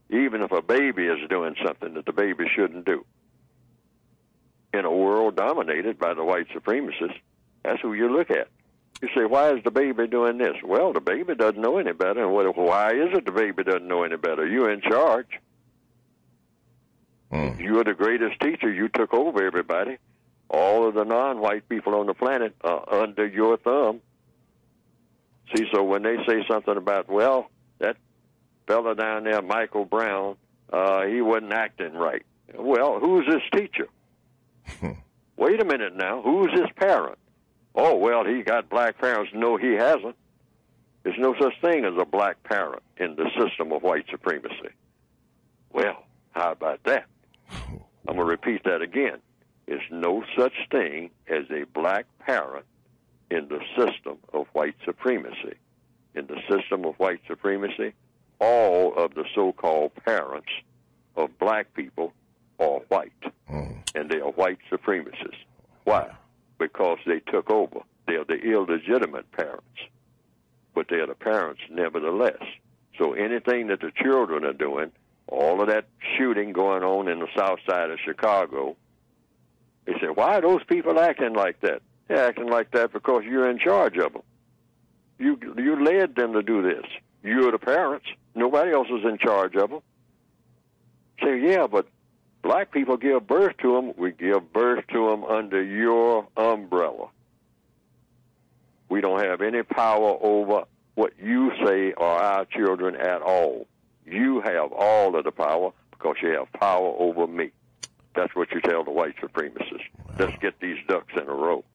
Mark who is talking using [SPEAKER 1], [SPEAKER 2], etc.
[SPEAKER 1] even if a baby is doing something that the baby shouldn't do. In a world dominated by the white supremacists, that's who you look at. You say, why is the baby doing this? Well, the baby doesn't know any better. And why is it the baby doesn't know any better? You're in charge. You're the greatest teacher. You took over everybody. All of the non-white people on the planet are under your thumb. See, so when they say something about, well, that fella down there, Michael Brown, he wasn't acting right. Well, who's his teacher? Wait a minute now. Who's his parent? Oh, well, he got black parents. No, he hasn't. There's no such thing as a black parent in the system of white supremacy. Well, how about that? I'm going to repeat that again. There's no such thing as a black parent in the system of white supremacy. In the system of white supremacy, all of the so-called parents of black people are white, and they are white supremacists. Why? Because they took over. They're the illegitimate parents, but they're the parents nevertheless. So anything that the children are doing, all of that shooting going on in the south side of Chicago, they say, why are those people acting like that? They're acting like that because you're in charge of them. You led them to do this. You're the parents. Nobody else is in charge of them. Say, yeah, but black people give birth to them. We give birth to them under your umbrella. We don't have any power over what you say are our children at all. You have all of the power because you have power over me. That's what you tell the white supremacists. Let's get these ducks in a row.